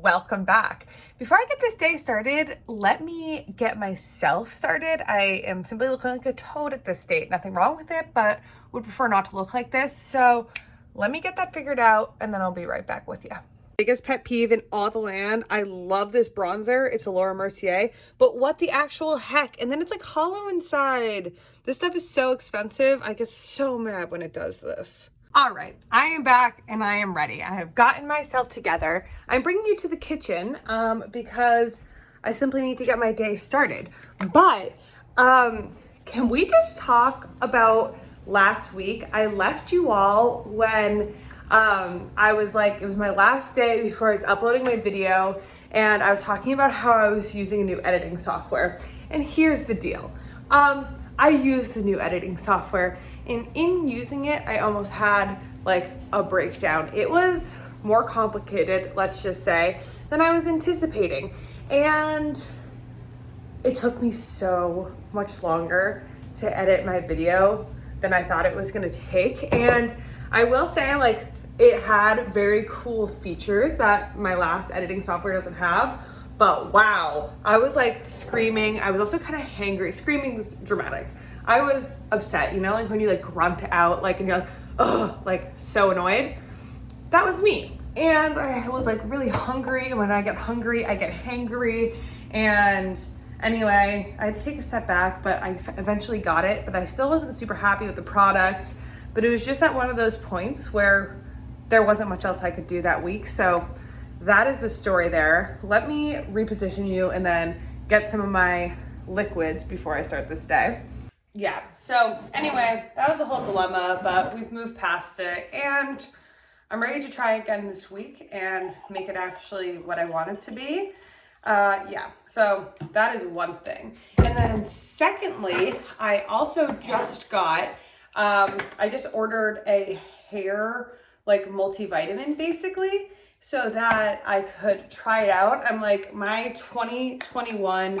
welcome back. Before I get this day started, let me get myself started. I am simply looking like a toad at this state. Nothing wrong with it, but would prefer not to look like this. So let me get that figured out and then I'll be right back with you. Biggest pet peeve in all the land. I love this bronzer. It's a Laura Mercier, but what the actual heck? And then it's like hollow inside. This stuff is so expensive. I get so mad when it does this. All right, I am back and I am ready. I have gotten myself together. I'm bringing you to the kitchen because I simply need to get my day started. But can we just talk about last week? I left you all when I was like, it was my last day before I was uploading my video, and I was talking about how I was using a new editing software. And here's the deal. I use the new editing software, and in using it, I almost had like a breakdown. It was more complicated, let's just say, than I was anticipating. And it took me so much longer to edit my video than I thought it was gonna take. And I will say, like, it had very cool features that my last editing software doesn't have. But wow, I was like screaming. I was also kind of hangry. Screaming is dramatic. I was upset, you know, like when you like grunt out, like, and you're like, ugh, like so annoyed. That was me. And I was like really hungry. And when I get hungry, I get hangry. And anyway, I had to take a step back, but I eventually got it. But I still wasn't super happy with the product. But it was just at one of those points where there wasn't much else I could do that week. So that is the story there. Let me reposition you and then get some of my liquids before I start this day. Yeah, so anyway, that was a whole dilemma, but we've moved past it and I'm ready to try again this week and make it actually what I want it to be. Yeah, so that is one thing. And then secondly, I also just got, I just ordered a hair like multivitamin basically, so that I could try it out. I'm like, my 2021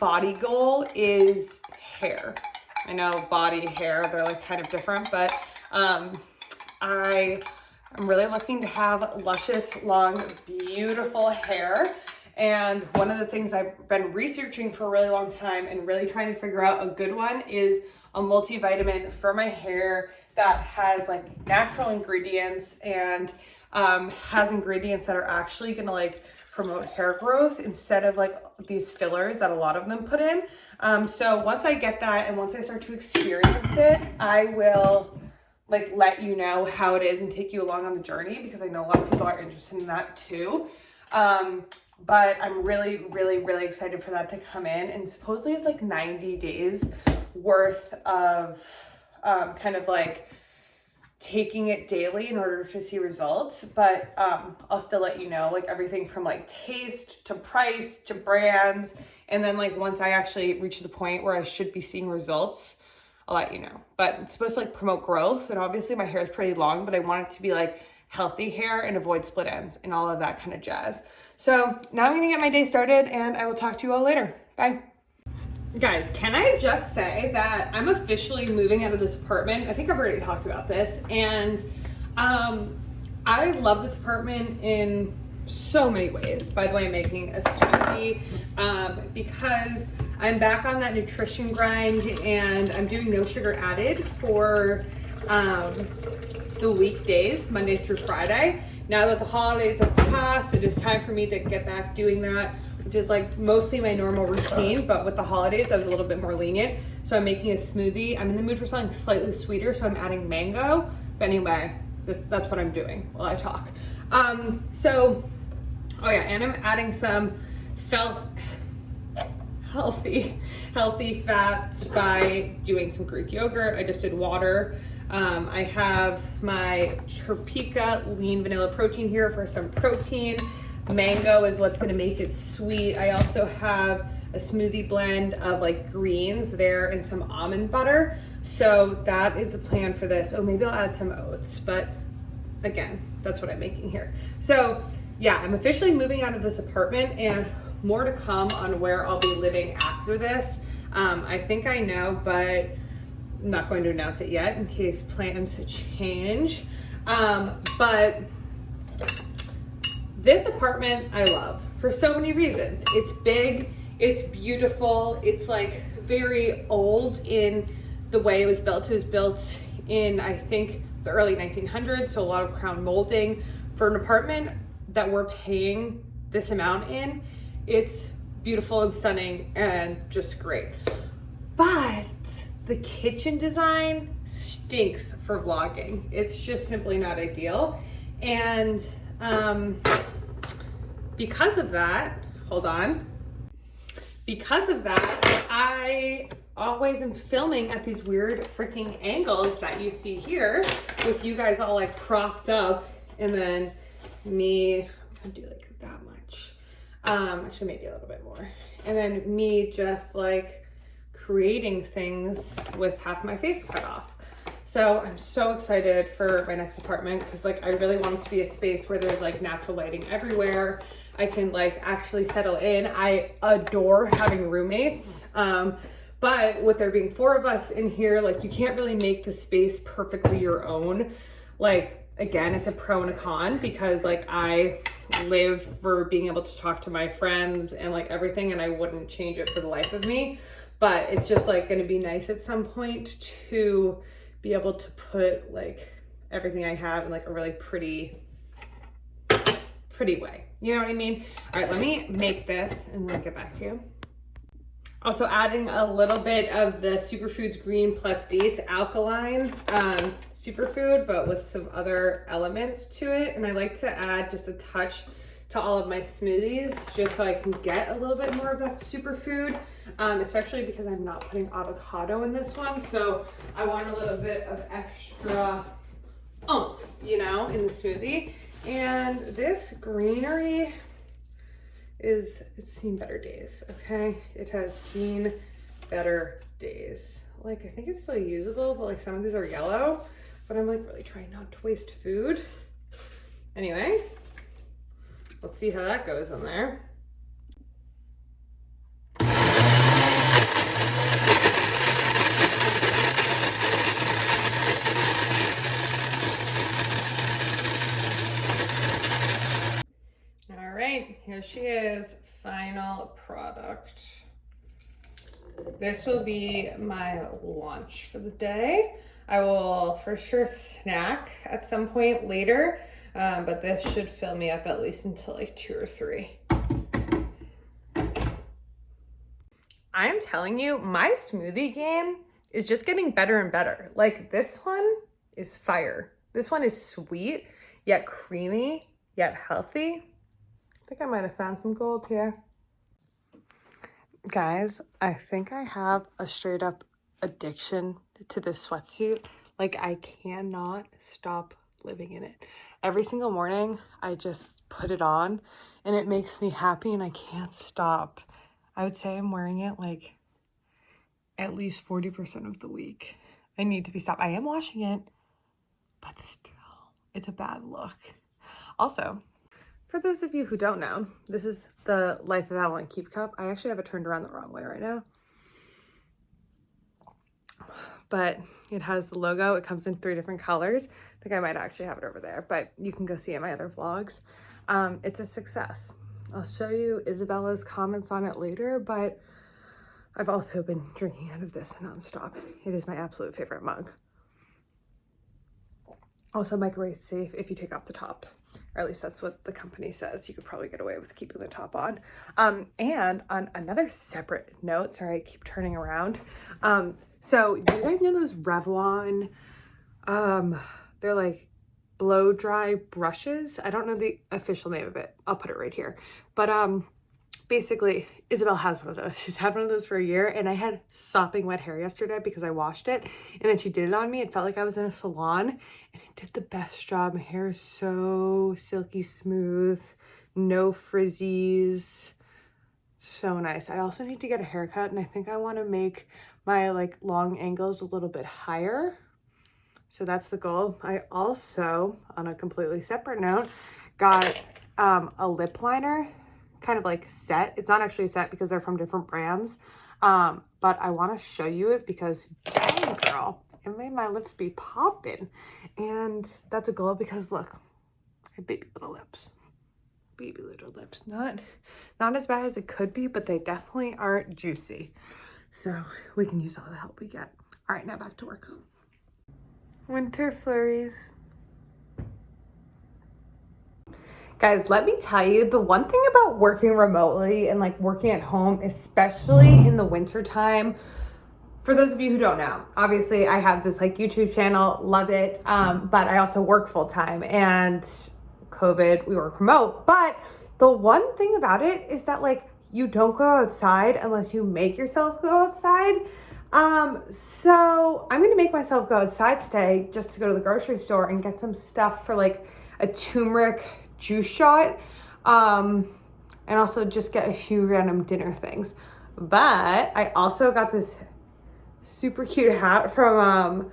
body goal is hair. I know body, hair, they're like kind of different, but I am really looking to have luscious, long, beautiful hair. And one of the things I've been researching for a really long time and really trying to figure out a good one is a multivitamin for my hair that has like natural ingredients and has ingredients that are actually gonna like promote hair growth instead of like these fillers that a lot of them put in. So once I get that and once I start to experience it, I will like let you know how it is and take you along on the journey, because I know a lot of people are interested in that too. But I'm really, really, really excited for that to come in. And supposedly it's like 90 days worth of kind of like taking it daily in order to see results. But I'll still let you know, like everything from like taste to price to brands. And then like once I actually reach the point where I should be seeing results, I'll let you know. But it's supposed to like promote growth. And obviously my hair is pretty long, but I want it to be like healthy hair and avoid split ends and all of that kind of jazz. So now I'm gonna get my day started and I will talk to you all later. Bye. Guys, can I just say that I'm officially moving out of this apartment? I think I've already talked about this. And I love this apartment in so many ways. By the way, I'm making a smoothie because I'm back on that nutrition grind and I'm doing no sugar added for the weekdays, Monday through Friday. Now that the holidays have passed, it is time for me to get back doing that, which is like mostly my normal routine, but with the holidays, I was a little bit more lenient. So I'm making a smoothie. I'm in the mood for something slightly sweeter, so I'm adding mango. But anyway, that's what I'm doing while I talk. And I'm adding some healthy fats by doing some Greek yogurt. I just did water. I have my Topeka lean vanilla protein here for some protein. Mango is what's gonna make it sweet. I also have a smoothie blend of like greens there and some almond butter. So that is the plan for this. Oh, maybe I'll add some oats, but again, that's what I'm making here. So yeah, I'm officially moving out of this apartment and more to come on where I'll be living after this. I think I know, but I'm not going to announce it yet in case plans change. But This apartment I love for so many reasons. It's big, it's beautiful, it's like very old in the way it was built. It was built in, I think, the early 1900s, so a lot of crown molding. For an apartment that we're paying this amount in, it's beautiful and stunning and just great. But the kitchen design stinks for vlogging. It's just simply not ideal. And because of that, I always am filming at these weird freaking angles that you see here with you guys all like propped up, and then me, I'm gonna do like that much. Actually maybe a little bit more. And then me just like creating things with half my face cut off. So I'm so excited for my next apartment because like I really want it to be a space where there's like natural lighting everywhere. I can like actually settle in. I adore having roommates. But with there being 4 of us in here, like you can't really make the space perfectly your own. Like, again, it's a pro and a con because like I live for being able to talk to my friends and like everything, and I wouldn't change it for the life of me. But it's just like gonna be nice at some point to be able to put like everything I have in like a really pretty way. You know what I mean? All right, let me make this and then get back to you. Also adding a little bit of the Superfoods Green Plus D. It's alkaline superfood, but with some other elements to it. And I like to add just a touch to all of my smoothies, just so I can get a little bit more of that superfood, especially because I'm not putting avocado in this one. So I want a little bit of extra oomph, you know, in the smoothie. And this greenery it's seen better days, okay? It has seen better days. Like, I think it's still usable, but like some of these are yellow, but I'm like really trying not to waste food. Anyway, let's see how that goes in there. All right, here she is, final product. This will be my lunch for the day. I will for sure snack at some point later, but this should fill me up at least until like 2 or 3. I'm telling you, my smoothie game is just getting better and better. Like this one is fire. This one is sweet, yet creamy, yet healthy. I think I might have found some gold here. Guys, I think I have a straight up addiction to this sweatsuit. Like I cannot stop living in it. Every single morning, I just put it on and it makes me happy and I can't stop. I would say I'm wearing it like at least 40% of the week. I need to be stopped. I am washing it, but still, it's a bad look. Also, for those of you who don't know, this is the Life of Avalon Keep Cup. I actually have it turned around the wrong way right now. But it has the logo. It comes in 3 different colors. I think I might actually have it over there, but you can go see it in my other vlogs. It's a success. I'll show you Isabella's comments on it later, but I've also been drinking out of this nonstop. It is my absolute favorite mug. Also microwave safe if you take off the top, or at least that's what the company says. You could probably get away with keeping the top on. And on another separate note, sorry, I keep turning around. So do you guys know those Revlon, they're like blow dry brushes? I don't know the official name of it. I'll put it right here. But basically, Isabel has one of those. She's had one of those for a year, and I had sopping wet hair yesterday because I washed it, and then she did it on me. It felt like I was in a salon, and it did the best job. My hair is so silky smooth, no frizzies, so nice. I also need to get a haircut, and I think I want to make my like long angles a little bit higher. So that's the goal. I also, on a completely separate note, got a lip liner, kind of like set. It's not actually a set because they're from different brands, but I want to show you it because dang girl, it made my lips be popping. And that's a goal because look, I have baby little lips. baby little lips. Not as bad as it could be, but they definitely aren't juicy. So we can use all the help we get. All right, now back to work. Winter flurries. Guys, let me tell you, the one thing about working remotely and like working at home, especially in the winter time, for those of you who don't know, obviously I have this like YouTube channel, love it. But I also work full time, and COVID, we work remote. But the one thing about it is that like you don't go outside unless you make yourself go outside. So I'm gonna make myself go outside today just to go to the grocery store and get some stuff for like a turmeric juice shot. And also just get a few random dinner things. But I also got this super cute hat from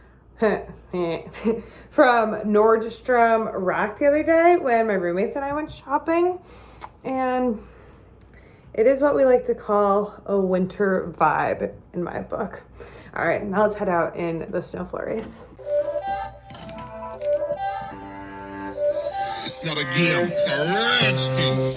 from Nordstrom Rack the other day when my roommates and I went shopping, and it is what we like to call a winter vibe in my book. All right, now let's head out in the snow flurries. It's not a game, it's a rich thing.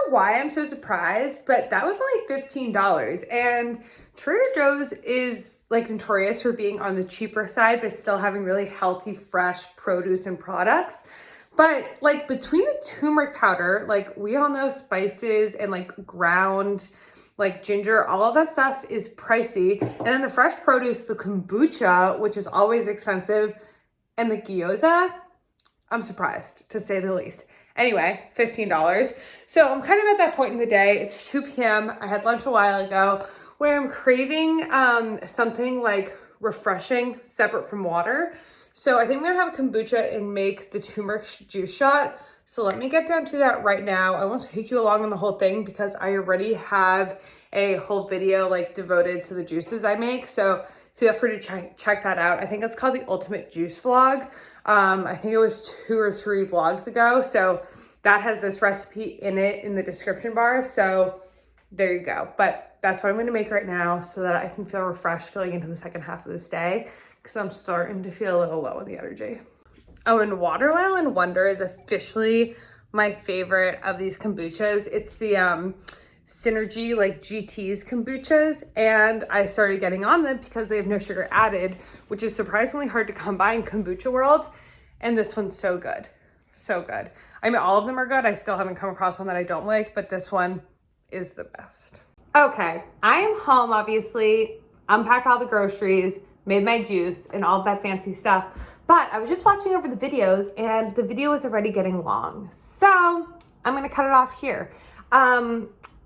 Why I'm so surprised, but that was only $15, and Trader Joe's is like notorious for being on the cheaper side but still having really healthy fresh produce and products. But like between the turmeric powder, like we all know spices and like ground like ginger, all of that stuff is pricey, and then the fresh produce, the kombucha, which is always expensive, and the gyoza, I'm surprised to say the least. Anyway, $15. So I'm kind of at that point in the day. It's 2 p.m. I had lunch a while ago where I'm craving something like refreshing, separate from water. So I think I'm gonna have a kombucha and make the turmeric juice shot. So let me get down to that right now. I won't take you along on the whole thing because I already have a whole video like devoted to the juices I make. So feel free to check that out. I think it's called the Ultimate Juice Vlog. I think it was 2 or 3 vlogs ago. So that has this recipe in it in the description bar. So there you go. But that's what I'm going to make right now so that I can feel refreshed going into the second half of this day, because I'm starting to feel a little low in the energy. Oh, and Water Wow and Wonder is officially my favorite of these kombuchas. It's the Synergy like GT's kombuchas, and I started getting on them because they have no sugar added, which is surprisingly hard to come by in kombucha world. And this one's so good, so good. I mean, all of them are good. I still haven't come across one that I don't like, but this one is the best. Okay, I am home, obviously, unpacked all the groceries, made my juice and all that fancy stuff, but I was just watching over the videos and the video was already getting long. So I'm gonna cut it off here.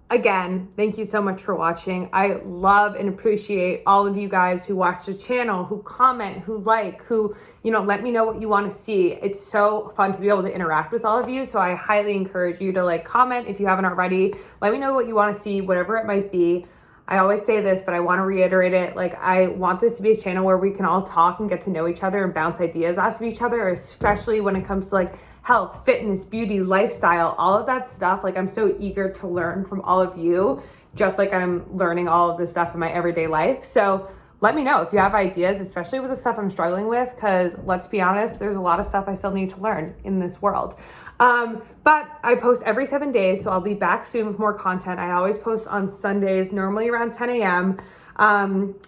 Again, thank you so much for watching. I love and appreciate all of you guys who watch the channel, who comment, who like, who, let me know what you want to see. It's so fun to be able to interact with all of you. So I highly encourage you to like comment if you haven't already. Let me know what you want to see, whatever it might be. I always say this, but I want to reiterate it. Like, I want this to be a channel where we can all talk and get to know each other and bounce ideas off of each other, especially when it comes to like health, fitness, beauty, lifestyle, all of that stuff. Like, I'm so eager to learn from all of you, just like I'm learning all of this stuff in my everyday life. So let me know if you have ideas, especially with the stuff I'm struggling with, because let's be honest, there's a lot of stuff I still need to learn in this world. But I post every 7 days, so I'll be back soon with more content. I always post on Sundays, normally around 10 a.m.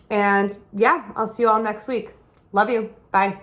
And yeah, I'll see you all next week. Love you. Bye.